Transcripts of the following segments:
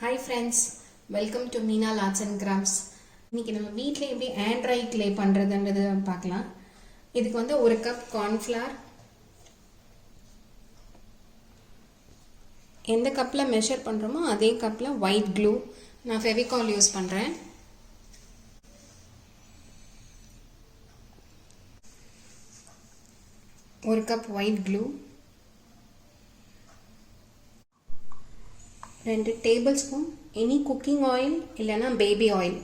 Hi friends, welcome to Meena Arts and Crafts. இன்னைக்கு நம்ம வீட்டில் எப்படி ஆண்ட்ராய் கிளே பண்ணுறதுன்றது பார்க்கலாம். இதுக்கு வந்து ஒரு கப் கார்ன்ஃப்ளவர், எந்த கப்பில் மெஷர் பண்ணுறோமோ அதே கப்பில் ஒயிட் க்ளூ, நான் ஃபெவிகால் யூஸ் பண்ணுறேன். ஒரு cup white clue, 2 tablespoon any cooking oil இல்லைன்னா பேபி ஆயில்,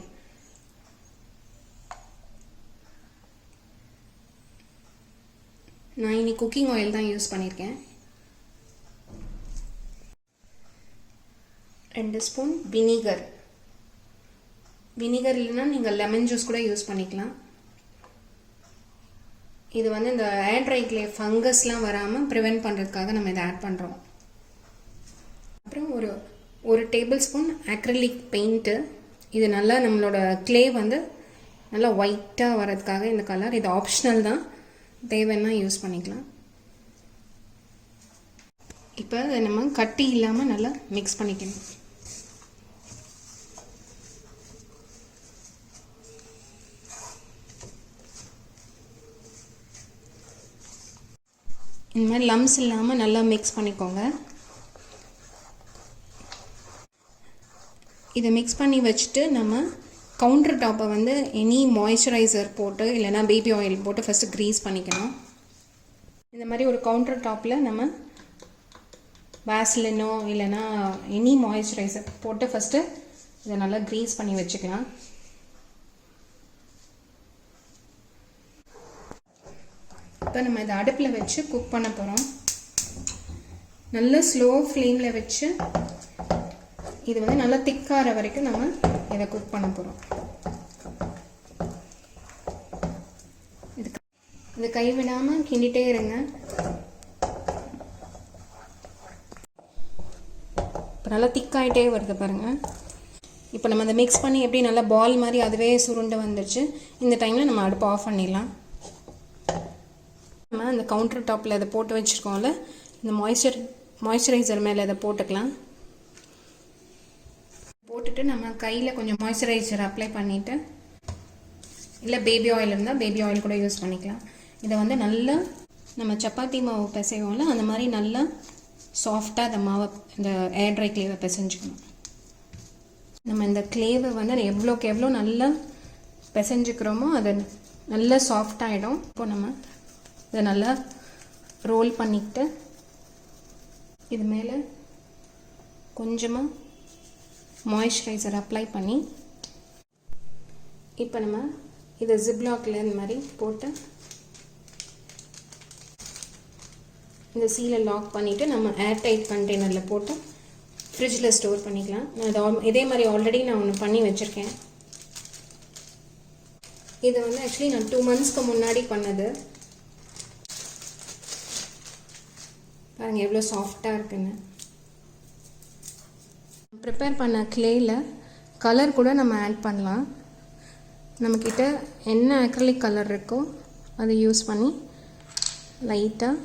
நான் இன்னைக்கு குக்கிங் ஆயில் தான் யூஸ் பண்ணியிருக்கேன். 2 ஸ்பூன் வினிகர் இல்லைன்னா நீங்கள் லெமன் ஜூஸ் கூட யூஸ் பண்ணிக்கலாம். இது வந்து இந்த ஆண்ட்ராய் கிளே ஃபங்கஸ்லாம் வராமல் ப்ரிவென்ட் பண்ணுறதுக்காக நம்ம இதை ஆட் பண்ணுறோம். அப்புறம் ஒரு டேபிள் ஸ்பூன் அக்ரிலிக் பெயிண்ட்டு, இது நல்லா நம்மளோட கிளே வந்து நல்லா ஒயிட்டாக வரதுக்காக இந்த கலர், இது ஆப்ஷனல் தான், தேவைன்னா யூஸ் பண்ணிக்கலாம். இப்போ அதை நம்ம கட்டி இல்லாமல் நல்லா மிக்ஸ் பண்ணிக்கணும். இந்த மாதிரி லம்ஸ் இல்லாமல் நல்லா மிக்ஸ் பண்ணிக்கோங்க. இதை மிக்ஸ் பண்ணி வச்சுட்டு நம்ம கவுண்டர் டாப்பை வந்து எனி மாய்ஸ்சரைசர் போட்டு இல்லைனா பேபி ஆயில் போட்டு ஃபஸ்ட்டு க்ரீஸ் பண்ணிக்கணும். இந்த மாதிரி ஒரு கவுண்டர் டாப்பில் நம்ம வேஸ்லினோ இல்லைனா எனி மாய்ஸ்சரைசர் போட்டு ஃபஸ்ட்டு இதை நல்லா க்ரீஸ் பண்ணி வச்சுக்கலாம். இப்போ நம்ம இதை அடுப்பில் வச்சு குக் பண்ண போகிறோம். நல்லா ஸ்லோ ஃப்ளேமில் வச்சு இது வந்து நல்லா திக்காகிற வரைக்கும் நம்ம இதை குக் பண்ண போகிறோம். இது கைவிடாமல் கிண்டிகிட்டே இருங்க. இப்போ நல்லா திக்காயிட்டே வருது பாருங்கள். இப்போ நம்ம அதை மிக்ஸ் பண்ணி எப்படி நல்லா பால் மாதிரி அதுவே சுருண்டு வந்துடுச்சு. இந்த டைமில் நம்ம அடுப்பு ஆஃப் பண்ணிடலாம். நம்ம அந்த கவுண்டர் டாப்பில் இதை போட்டு வச்சுருக்கோம்ல, இந்த மாய்ஸ்சரைசர் மேலே இதை போட்டுக்கலாம். போட்டுட்டு நம்ம கையில் கொஞ்சம் மாய்ஸ்சரைசர் அப்ளை பண்ணிவிட்டு, இல்லை பேபி ஆயில் இருந்தால் பேபி ஆயில் கூட யூஸ் பண்ணிக்கலாம். இதை வந்து நல்லா நம்ம சப்பாத்தி மாவு பிசைவோம்ல, அந்த மாதிரி நல்லா சாஃப்டாக அந்த மாவை, இந்த ஏர் ட்ரை கிளேவை பிசைஞ்சுக்கணும். நம்ம இந்த கிளேவை வந்து எவ்வளோக்கு எவ்வளோ நல்லா பிசைஞ்சுக்கிறோமோ அது நல்லா சாஃப்டாகிடும். இப்போ நம்ம இதை நல்லா ரோல் பண்ணிக்கிட்டு இது மேலே கொஞ்சமாக மாய்ஸ்சரைசர் அப்ளை பண்ணி, இப்போ நம்ம இதை ஜிப்லாக்கில் இந்த மாதிரி போட்டு இந்த சீலை லாக் பண்ணிவிட்டு நம்ம ஏர்டைட் கண்டெய்னரில் போட்டு ஃப்ரிட்ஜில் ஸ்டோர் பண்ணிக்கலாம். நான் இதே மாதிரி ஆல்ரெடி நான் ஒன்று பண்ணி வச்சுருக்கேன். இது வந்து ஆக்சுவலி நான் 2 மந்த்ஸ்க்கு முன்னாடி பண்ணது. பாருங்கள் எவ்வளோ சாஃப்டாக இருக்குன்னு. ப்ரிப்பேர் பண்ண கிளேயில் கலர் கூட நம்ம ஆட் பண்ணலாம். நம்மக்கிட்ட என்ன அக்ரிலிக் கலர் இருக்கோ அதை யூஸ் பண்ணி லைட்டாக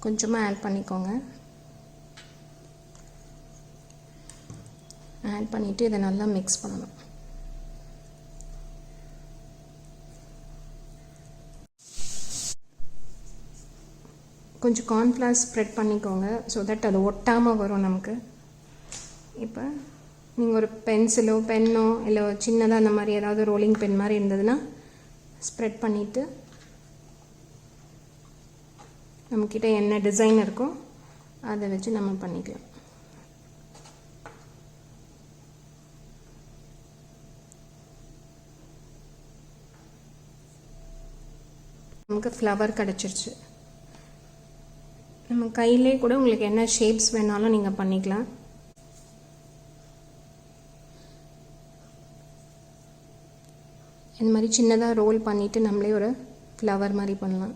கொஞ்சமாக ஆட் பண்ணிக்கோங்க. ஆட் பண்ணிவிட்டு இதை நல்லா மிக்ஸ் பண்ணணும். கொஞ்சம் கார்ன்ஃப்ளவர் ஸ்ப்ரெட் பண்ணிக்கோங்க, ஸோ தட் அது ஒட்டாமல் வரும் நமக்கு. இப்போ நீங்கள் ஒரு பென்சிலோ பென்னோ இல்லை சின்னதாக அந்த மாதிரி ஏதாவது ரோலிங் பென் மாதிரி இருந்ததுன்னா ஸ்ப்ரெட் பண்ணிவிட்டு நம்மக்கிட்ட என்ன டிசைன் இருக்கோ அதை வச்சு நம்ம பண்ணிக்கலாம். நமக்கு ஃப்ளவர் கிடச்சிருச்சு. நம்ம கையிலே கூட உங்களுக்கு என்ன ஷேப்ஸ் வேணாலும் நீங்கள் பண்ணிக்கலாம். இந்த மாதிரி சின்னதாக ரோல் பண்ணிவிட்டு நம்மளே ஒரு ஃப்ளவர் மாதிரி பண்ணலாம்.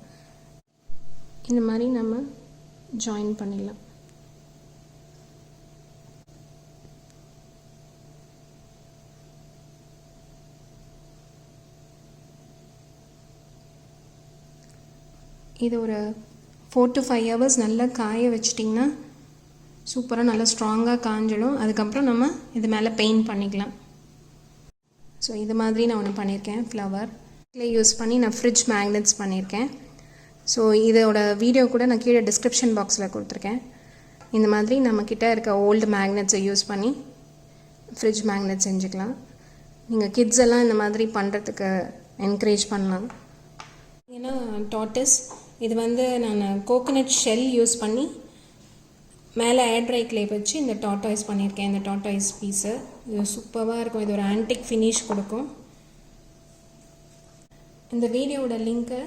இந்த மாதிரி நம்ம ஜாயின் பண்ணிடலாம். இது ஒரு 4 to 5 hours நல்லா காய வச்சிட்டிங்கன்னா சூப்பராக நல்லா ஸ்ட்ராங்காக காஞ்சிடும். அதுக்கப்புறம் நம்ம இது மேலே பெயிண்ட் பண்ணிக்கலாம். ஸோ இது மாதிரி நான் ஒன்று பண்ணியிருக்கேன். ஃப்ளவர் யூஸ் பண்ணி நான் ஃப்ரிட்ஜ் மேக்னெட்ஸ் பண்ணியிருக்கேன். ஸோ இதோட வீடியோ கூட நான் கீழே டிஸ்கிரிப்ஷன் பாக்ஸில் கொடுத்துருக்கேன். இந்த மாதிரி நம்மக்கிட்ட இருக்க ஓல்டு மேக்னெட்ஸை யூஸ் பண்ணி ஃப்ரிட்ஜ் மேக்னெட் செஞ்சுக்கலாம். நீங்கள் கிட்ஸ் எல்லாம் இந்த மாதிரி பண்ணுறதுக்கு என்கரேஜ் பண்ணலாம். ஏன்னா டாட்டஸ் இது வந்து நான் கோகோனட் ஷெல் யூஸ் பண்ணி மேலே ஏர் ட்ரை க்ளே வச்சு இந்த டாட்டாய்ஸ் பண்ணியிருக்கேன். இந்த டாட்டாய்ஸ் பீஸு இது சூப்பராக இருக்கும். இது ஒரு ஆன்டிக் ஃபினிஷ் கொடுக்கும். இந்த வீடியோவோட லிங்க்கை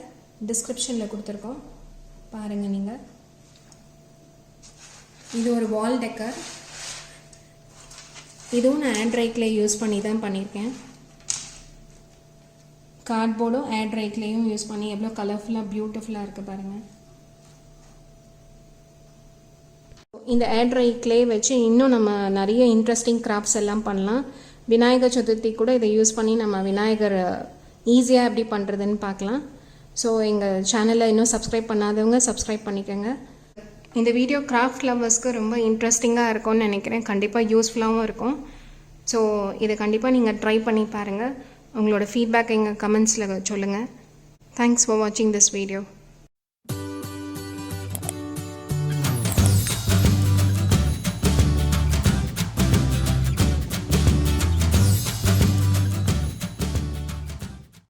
டிஸ்கிரிப்ஷனில் கொடுத்துருக்கோம், பாருங்கள் நீங்கள். இது ஒரு வால் டெக்கர். இதுவும் நான் ஏர் ட்ரை க்ளே யூஸ் பண்ணி தான் பண்ணியிருக்கேன். கார்ட்போர்டும் ஏர் ட்ரை க்ளேயும் யூஸ் பண்ணி எவ்வளோ கலர்ஃபுல்லாக பியூட்டிஃபுல்லாக இருக்குது பாருங்கள். இந்த ஏர் ட்ரை க்ளே வச்சு இன்னும் நம்ம நிறைய இன்ட்ரெஸ்டிங் கிராஃப்ட்ஸ் எல்லாம் பண்ணலாம். விநாயகர் சதுர்த்தி கூட இதை யூஸ் பண்ணி நம்ம விநாயகர் ஈஸியாக எப்படி பண்ணுறதுன்னு பார்க்கலாம். ஸோ எங்கள் சேனலை இன்னும் சப்ஸ்கிரைப் பண்ணாதவங்க சப்ஸ்கிரைப் பண்ணிக்கோங்க. இந்த வீடியோ கிராஃப்ட் லவர்ஸ்க்கு ரொம்ப இன்ட்ரெஸ்டிங்காக இருக்கும்னு நினைக்கிறேன். கண்டிப்பாக யூஸ்ஃபுல்லாகவும் இருக்கும். ஸோ இதை கண்டிப்பாக நீங்கள் ட்ரை பண்ணி பாருங்கள். உங்களோட ஃபீட்பேக் எங்கள் கமெண்ட்ஸில் சொல்லுங்கள். தேங்க்ஸ் ஃபார் வாட்சிங் திஸ் வீடியோ.